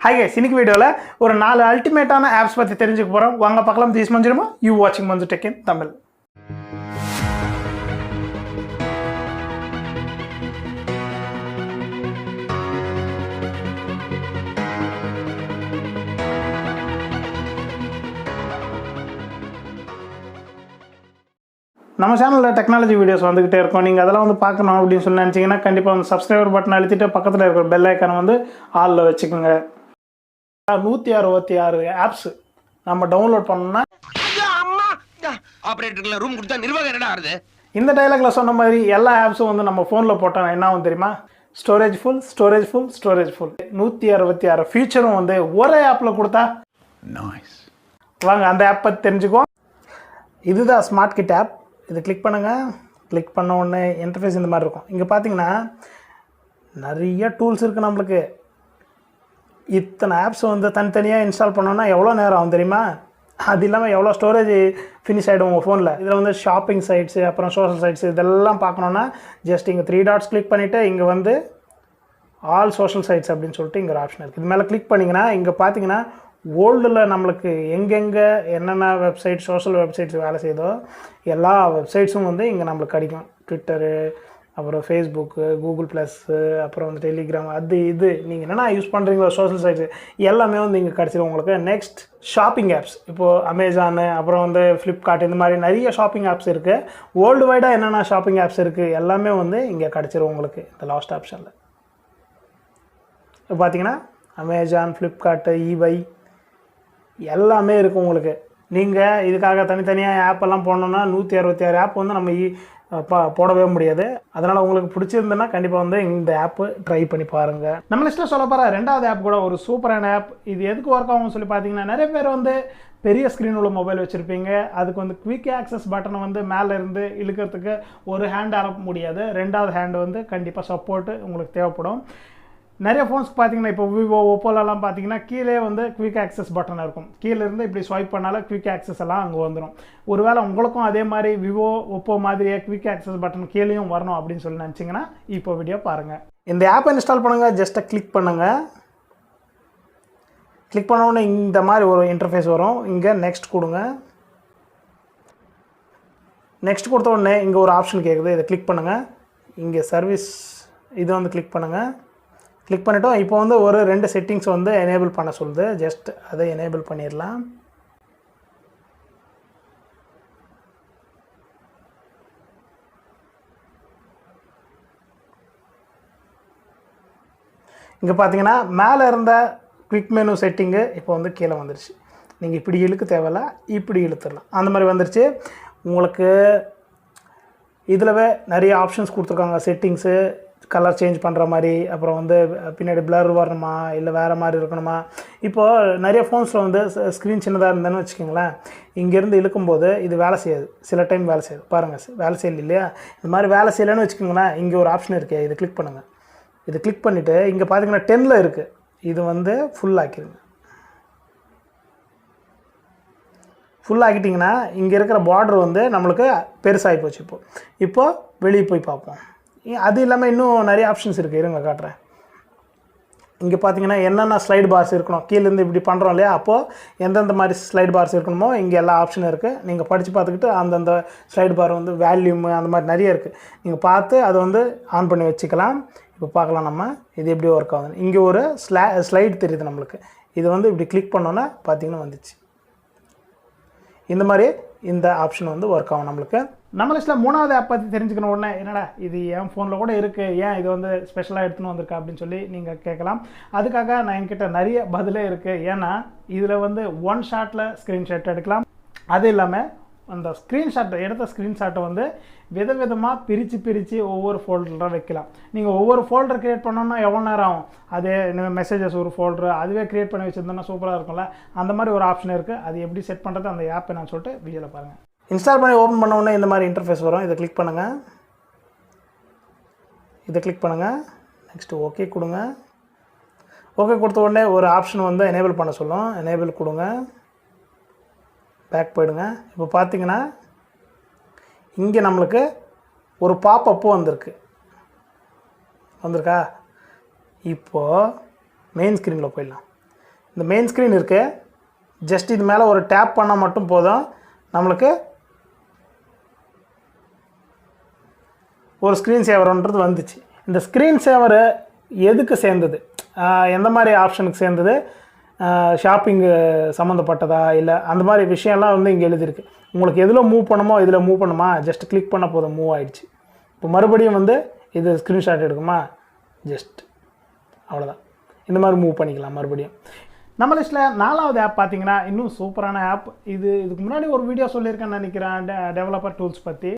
Hi guys, இன்னைக்கு வீடியோல ஒரு 4 அல்டிமேட்டான ஆப்ஸ் பத்தி தெரிஞ்சுக்க போறோம். வாங்க பார்க்கலாம். This manjuremo, you watching Manju Tech in Tamil. நம்ம சேனலில் டெக்னாலஜி வீடியோஸ் வந்துகிட்டே இருக்கும். நீங்கள் அதெல்லாம் வந்து பார்க்கணும் அப்படின்னு சொல்லி நினச்சிங்கன்னா கண்டிப்பாக வந்து சப்ஸ்கிரைபர் பட்டன் அழுத்திட்டு பக்கத்தில் இருக்கிற பெல் ஐக்கானை வந்து ஆலில் வச்சுக்கோங்க. 166 ஆப்ஸ் நம்ம டவுன்லோட் பண்ணோம்னா இந்த டைலாக்ல சொன்ன மாதிரி எல்லா ஆப்ஸும் வந்து நம்ம ஃபோனில் போட்டோம் என்ன ஆகும் தெரியுமா? ஸ்டோரேஜ் ஃபுல் 166 ஃபீச்சரும் வந்து ஒரே ஆப்பில் கொடுத்தா நைஸ். வாங்க அந்த ஆப் பற்றி தெரிஞ்சுக்குவோம். இதுதான் ஸ்மார்ட் கிட் ஆப். இது கிளிக் பண்ணுங்கள். கிளிக் பண்ண உடனே இன்டர்ஃபேஸ் இந்த மாதிரி இருக்கும். இங்கே பார்த்தீங்கன்னா நிறைய டூல்ஸ் இருக்குது. நம்மளுக்கு இத்தனை ஆப்ஸ் வந்து தனித்தனியாக இன்ஸ்டால் பண்ணோன்னா எவ்வளோ நேரம் ஆகும் தெரியுமா? அது இல்லாமல் எவ்வளோ ஸ்டோரேஜ் ஃபினிஷ் ஆகிடும் உங்கள் ஃபோனில். இதில் வந்து ஷாப்பிங் சைட்ஸு, அப்புறம் சோஷியல் சைட்ஸு இதெல்லாம் பார்க்கணுன்னா ஜஸ்ட் இங்கே 3 டாட்ஸ் கிளிக் பண்ணிவிட்டு இங்கே வந்து ஆல் சோஷியல் சைட்ஸ் அப்படின்னு சொல்லிட்டு இங்கே ஒரு ஆப்ஷன் இருக்குது. இது மேலே கிளிக் பண்ணிங்கன்னா இங்கே பார்த்தீங்கன்னா வேர்ல்டில் நம்மளுக்கு எங்கெங்கே என்னென்ன வெப்சைட் சோஷியல் வெப்சைட்ஸ் வேலை செய்தோ எல்லா வெப்சைட்ஸும் வந்து இங்கே நம்மளுக்கு கிடைக்கும். ட்விட்டரு, அப்புறம் ஃபேஸ்புக்கு, கூகுள் ப்ளஸ்ஸு, அப்புறம் வந்து டெலிகிராம், அது இது நீங்கள் என்னென்னா யூஸ் பண்ணுறீங்களோ சோஷியல் சைட்ஸு எல்லாமே வந்து இங்கே கிடச்சிடும் உங்களுக்கு. Next shopping apps. இப்போது அமேசானு, அப்புறம் வந்து ஃப்ளிப்கார்ட், இந்த மாதிரி நிறைய ஷாப்பிங் ஆப்ஸ் இருக்குது. வேர்ல்டு வைடாக என்னென்ன ஷாப்பிங் ஆப்ஸ் இருக்குது எல்லாமே வந்து இங்கே கிடச்சிரும் உங்களுக்கு இந்த லாஸ்ட் ஆப்ஷனில். இப்போ பார்த்தீங்கன்னா அமேசான், ஃப்ளிப்கார்ட்டு, ஈபை எல்லாமே இருக்குது உங்களுக்கு. நீங்கள் இதுக்காக தனித்தனியாக ஆப்பெல்லாம் போடணுன்னா 166 ஆப் வந்து நம்ம போடவே முடியாது. அதனால் உங்களுக்கு பிடிச்சிருந்ததுன்னா கண்டிப்பாக வந்து இந்த ஆப்பு ட்ரை பண்ணி பாருங்கள். நம்ம லிஸ்ட்டில் சொல்ல போகிற ரெண்டாவது ஆப் கூட ஒரு சூப்பரான ஆப். இது எதுக்கு ஒர்க் ஆகும்னு சொல்லி பார்த்தீங்கன்னா, நிறைய பேர் வந்து பெரிய ஸ்க்ரீன் உள்ள மொபைல் வச்சுருப்பீங்க. அதுக்கு வந்து குவிக் ஆக்சஸ் பட்டனை வந்து மேலே இருந்து இழுக்கிறதுக்கு ஒரு ஹேண்ட் அனுப்ப முடியாது. ரெண்டாவது ஹேண்டு வந்து கண்டிப்பாக சப்போர்ட்டு உங்களுக்கு தேவைப்படும். நிறைய ஃபோன்ஸ்க்கு பார்த்தீங்கன்னா இப்போ விவோ, ஒப்போலெல்லாம் பார்த்தீங்கன்னா கீழே வந்து குவிக் ஆக்சஸ் பட்டன் இருக்கும். கீழே இருந்து இப்படி ஸ்வைப் பண்ணாலும் குவிக் ஆக்சஸ் எல்லாம் அங்கே வந்துடும். ஒருவேளை உங்களுக்கும் அதே மாதிரி விவோ, ஒப்போ மாதிரியே குவிக் ஆக்சஸ் பட்டன் கீழேயும் வரணும் அப்படின்னு சொல்லி நினச்சிங்கன்னா இப்போ வீடியோ பாருங்கள். இந்த ஆப்பை இன்ஸ்டால் பண்ணுங்கள். ஜஸ்ட்டை கிளிக் பண்ணுங்கள். கிளிக் பண்ண உடனே இந்த மாதிரி ஒரு இன்டர்ஃபேஸ் வரும். இங்கே நெக்ஸ்ட் கொடுங்க. நெக்ஸ்ட் கொடுத்த உடனே இங்கே ஒரு ஆப்ஷன் கேட்குது. இதை கிளிக் பண்ணுங்கள். இங்கே சர்வீஸ் இது வந்து கிளிக் பண்ணுங்கள். கிளிக் பண்ணிட்டோம். இப்போ வந்து ஒரு 2 செட்டிங்ஸ் வந்து எனேபிள் பண்ண சொல்லுது. ஜஸ்ட் அதை எனேபிள் பண்ணிடலாம். இங்கே பார்த்தீங்கன்னா மேலே இருந்த குவிக் மெனு செட்டிங்கு இப்போ வந்து கீழே வந்துருச்சு. நீங்கள் இப்படி இழுக்க தேவையில்ல, இப்படி இழுத்துடலாம். அந்த மாதிரி வந்துருச்சு. உங்களுக்கு இதிலவே நிறைய ஆப்ஷன்ஸ் கொடுத்துருக்காங்க. செட்டிங்ஸு, கலர் சேஞ்ச் பண்ணுற மாதிரி, அப்புறம் வந்து பின்னாடி பிளர் வரணுமா இல்லை வேறு மாதிரி இருக்கணுமா. இப்போது நிறைய ஃபோன்ஸில் வந்து ஸ்க்ரீன் சின்னதாக இருந்தேன்னு வச்சுக்கோங்களேன், இங்கேருந்து இழுக்கும்போது இது வேலை செய்யாது. சில டைம் வேலை செய்யாது. பாருங்கள், வேலை செய்யல இல்லையா? இந்த மாதிரி வேலை செய்யலைன்னு வச்சுக்கோங்களேன், இங்கே ஒரு ஆப்ஷன் இருக்குது. இது கிளிக் பண்ணுங்கள். இது கிளிக் பண்ணிவிட்டு இங்கே பார்த்தீங்கன்னா 10ல் இருக்குது. இது வந்து ஃபுல் ஆக்கிடுங்க. ஃபுல் ஆக்கிட்டிங்கன்னா இங்கே இருக்கிற பார்டர் வந்து நம்மளுக்கு பெருசாகி போச்சு. இப்போது வெளியே போய் பார்ப்போம். அது இல்லாமல் இன்னும் நிறைய ஆப்ஷன்ஸ் இருக்குது. இருங்க காட்டுறேன். இங்கே பார்த்தீங்கன்னா என்னென்ன ஸ்லைடு பார்ஸ் இருக்கணும். கீழேருந்து இப்படி பண்ணுறோம் இல்லையா? அப்போது எந்தெந்த மாதிரி ஸ்லைடு பார்ஸ் இருக்கணுமோ இங்கே எல்லா ஆப்ஷனும் இருக்குது. நீங்கள் படித்து பார்த்துக்கிட்டு அந்தந்த ஸ்லைடு பார் வந்து வேல்யூமு அந்த மாதிரி நிறைய இருக்குது. நீங்கள் பார்த்து அதை வந்து ஆன் பண்ணி வச்சுக்கலாம். இப்போ பார்க்கலாம் நம்ம இது எப்படி ஒர்க் ஆகுது. இங்கே ஒரு ஸ்லைடு தெரியுது நம்மளுக்கு. இது வந்து இப்படி கிளிக் பண்ணோன்னா பார்த்தீங்கன்னா வந்துச்சு. இந்த மாதிரி இந்த ஆப்ஷன் வந்து ஒர்க் ஆகும் நம்மளுக்கு. நம்ம லிஸ்ட்டில் 3வது ஆப் பற்றி தெரிஞ்சுக்கணும். உடனே என்னடா இது என் ஃபோனில் கூட இருக்குது, ஏன் இது வந்து ஸ்பெஷலாக எடுத்துன்னு வந்திருக்கா அப்படின்னு சொல்லி நீங்கள் கேட்கலாம். அதுக்காக நான் என்கிட்ட நிறைய பதிலே இருக்குது. ஏன்னா இதில் வந்து 1 ஷாட்டில் ஸ்க்ரீன்ஷாட் எடுக்கலாம். அது இல்லாமல் அந்த எடுத்த ஸ்க்ரீன்ஷாட்டை வந்து விதவிதமாக பிரித்து ஒவ்வொரு ஃபோல்டராக வைக்கலாம். நீங்கள் ஒவ்வொரு ஃபோல்டர் க்ரியேட் பண்ணோன்னா எவ்வளோ நேரம் ஆகும்? அதே மெசேஜஸ் ஒரு ஃபோல்டரு அதுவே க்ரியேட் பண்ணி வச்சுருந்தோன்னா சூப்பராக இருக்கும்ல. அந்த மாதிரி ஒரு ஆப்ஷன் இருக்குது. அது எப்படி செட் பண்ணுறது அந்த ஆப்பை நான் சொல்லிட்டு வீடியோவில் பாருங்கள். இன்ஸ்டால் பண்ணி ஓப்பன் பண்ண உடனே இந்த மாதிரி இன்டர்ஃபேஸ் வரும். இதை கிளிக் பண்ணுங்கள். இதை கிளிக் பண்ணுங்கள். நெக்ஸ்ட்டு ஓகே கொடுங்க. ஓகே கொடுத்த உடனே ஒரு ஆப்ஷன் வந்து எனேபிள் பண்ண சொல்லும். எனேபிள் கொடுங்க. பேக் போயிடுங்க. இப்போ பார்த்தீங்கன்னா இங்கே நம்மளுக்கு ஒரு பாப்பப்பு வந்திருக்கா? இப்போது மெயின் ஸ்க்ரீனில் போயிடலாம். இந்த மெயின் ஸ்க்ரீன் இருக்குது, ஜஸ்ட் இது மேலே ஒரு டேப் பண்ணால் மட்டும் போதும், நம்மளுக்கு ஒரு ஸ்க்ரீன் சேவர்ன்றது வந்துச்சு. இந்த ஸ்க்ரீன் சேவரு எதுக்கு சேர்ந்தது, எந்த மாதிரி ஆப்ஷனுக்கு சேர்ந்தது, ஷாப்பிங்கு சம்மந்தப்பட்டதா இல்லை அந்த மாதிரி விஷயம்லாம் வந்து இங்கே எழுதியிருக்கு. உங்களுக்கு எதில் மூவ் பண்ணுமோ இதில் மூவ் பண்ணுமா, ஜஸ்ட் கிளிக் பண்ண போதும் மூவ் ஆகிடுச்சு. இப்போ மறுபடியும் வந்து இது ஸ்க்ரீன்ஷாட் எடுக்குமா, ஜஸ்ட் அவ்வளோதான். இந்த மாதிரி மூவ் பண்ணிக்கலாம் மறுபடியும். நம்ம லிஸ்ட்டில் 4வது ஆப் பார்த்தீங்கன்னா இன்னும் சூப்பரான ஆப். இதுக்கு முன்னாடி ஒரு வீடியோ சொல்லியிருக்கேன்னு நினைக்கிறேன், டெவலப்பர் டூல்ஸ் பற்றி.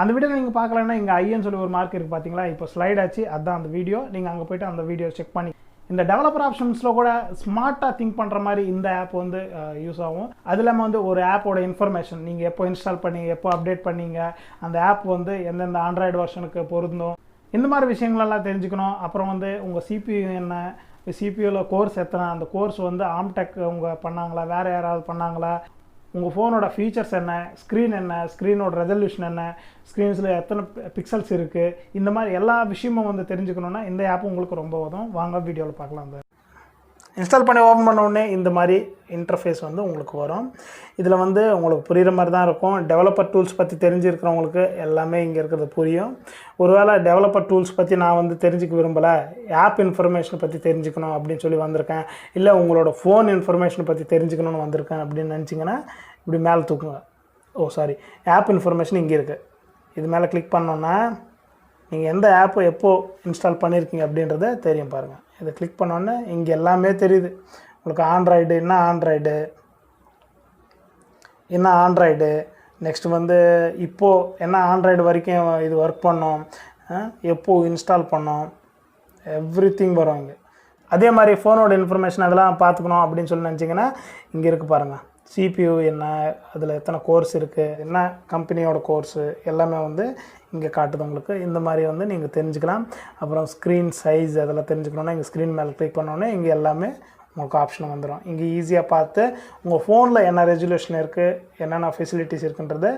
அந்த வீடியோ நீங்கள் பார்க்கலன்னா இங்கே ஐன்னு சொல்லி ஒரு மார்க் இருக்குது பார்த்தீங்களா, இப்போ ஸ்லைட் ஆச்சு, அதுதான் அந்த வீடியோ. நீங்கள் அங்கே போய்ட்டு அந்த வீடியோ செக் பண்ணி இந்த டெவலப்பர் ஆப்ஷன்ஸில் கூட ஸ்மார்ட்டாக திங்க் பண்ணுற மாதிரி இந்த ஆப் வந்து யூஸ் ஆகும். அது இல்லாமல் வந்து ஒரு ஆப்போட இன்ஃபர்மேஷன் நீங்கள் எப்போ இன்ஸ்டால் பண்ணி எப்போ அப்டேட் பண்ணீங்க, அந்த ஆப் வந்து எந்தெந்த ஆண்ட்ராய்டு வெர்ஷனுக்கு பொருந்தும், இந்த மாதிரி விஷயங்களெல்லாம் தெரிஞ்சுக்கணும். அப்புறம் வந்து உங்கள் சிபியூ என்ன, சிபியூவில் கோர்ஸ் எத்தனை, அந்த கோர்ஸ் வந்து ஆம்டெக் உங்கள் பண்ணாங்களா, வேறு யாராவது பண்ணாங்களா, உங்கள் ஃபோனோட ஃபீச்சர்ஸ் என்ன, ஸ்க்ரீன் என்ன, ஸ்க்ரீனோட ரெசல்யூஷன் என்ன, ஸ்க்ரீன்ஸில் எத்தனை பிக்சல்ஸ் இருக்குது, இந்த மாதிரி எல்லா விஷயமும் வந்து தெரிஞ்சுக்கணுன்னா இந்த ஆப் உங்களுக்கு ரொம்ப உதவும். வாங்க வீடியோவில் பார்க்கலாம். அந்த இன்ஸ்டால் பண்ணி ஓப்பன் பண்ண உடனே இந்த மாதிரி இன்டர்ஃபேஸ் வந்து உங்களுக்கு வரும். இதில் வந்து உங்களுக்கு புரிகிற மாதிரி தான் இருக்கும். டெவலப்பர் டூல்ஸ் பற்றி தெரிஞ்சிருக்கிறவங்களுக்கு எல்லாமே இங்கே இருக்கிறது புரியும். ஒருவேளை டெவலப்பர் டூல்ஸ் பற்றி நான் வந்து தெரிஞ்சுக்க விரும்பலை, ஆப் இன்ஃபர்மேஷனை பற்றி தெரிஞ்சுக்கணும் அப்படின்னு சொல்லி வந்திருக்கேன், இல்லை உங்களோட ஃபோன் இன்ஃபர்மேஷனை பற்றி தெரிஞ்சுக்கணும்னு வந்திருக்கேன் அப்படின்னு நினச்சிங்கன்னா இப்படி மேலே தூக்குங்க. ஆப் இன்ஃபர்மேஷன் இங்கே இருக்குது. இது மேலே கிளிக் பண்ணோன்னா நீங்கள் எந்த ஆப்பை எப்போது இன்ஸ்டால் பண்ணியிருக்கீங்க அப்படின்றத தெரியும் பாருங்கள். இதை கிளிக் பண்ணோன்னே இங்கே எல்லாமே தெரியுது உங்களுக்கு. ஆண்ட்ராய்டு என்ன ஆண்ட்ராய்டு நெக்ஸ்ட் வந்து இப்போது என்ன ஆண்ட்ராய்டு வரைக்கும் இது ஒர்க் பண்ணோம், எப்போது இன்ஸ்டால் பண்ணோம், எவ்ரிதிங் வரும் இங்கே. அதே மாதிரி ஃபோனோட இன்ஃபர்மேஷன் அதெல்லாம் பார்த்துக்கணும் அப்படின்னு சொல்லி நினச்சிங்கன்னா இங்கே இருக்குது பாருங்கள். சிபியூ என்ன, அதில் எத்தனை கோர்ஸ் இருக்குது, என்ன கம்பெனியோட கோர்ஸு எல்லாமே வந்து இங்கே காட்டுது உங்களுக்கு. இந்த மாதிரி வந்து நீங்கள் தெரிஞ்சுக்கலாம். அப்புறம் ஸ்க்ரீன் சைஸ் அதெல்லாம் தெரிஞ்சுக்கணுன்னா இங்கே ஸ்க்ரீன் மேலே கிளிக் பண்ணோன்னே இங்கே எல்லாமே உங்களுக்கு ஆப்ஷன் வந்துடும். இங்கே ஈஸியாக பார்த்து உங்கள் ஃபோனில் என்ன ரெசல்யூஷன் இருக்குது, என்னென்ன ஃபெசிலிட்டிஸ் இருக்குன்றது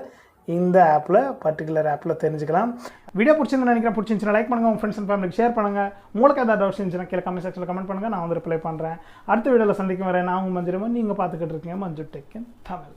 இந்த ஆப்பில் பர்டிகுலர் ஆப்பில் தெரிஞ்சுக்கலாம். வீடியோ பிடிச்சிருந்து நினைக்கிறேன். பிடிச்சிருந்துச்சுன்னா லைக் பண்ணுங்கள், உங்கள் ஃப்ரெண்ட்ஸ் அண்ட் ஃபேமிலிக்கு ஷேர் பண்ணுங்கள். உங்களுக்கு ஏதாவது டவுட்ஸ் இருந்துச்சுன்னா கீழே கமெண்ட் செக்ஷனில் கமெண்ட் பண்ணுங்கள், நான் வந்து ரிப்ளை பண்ணுறேன். அடுத்த வீடியோவில் சந்திக்கும் வரேன். நான் உங்கள் மஞ்சுரமோ, நீங்கள் பார்த்துக்கிட்டு இருக்கீங்க மஞ்சு டெக் இன் தமிழ்.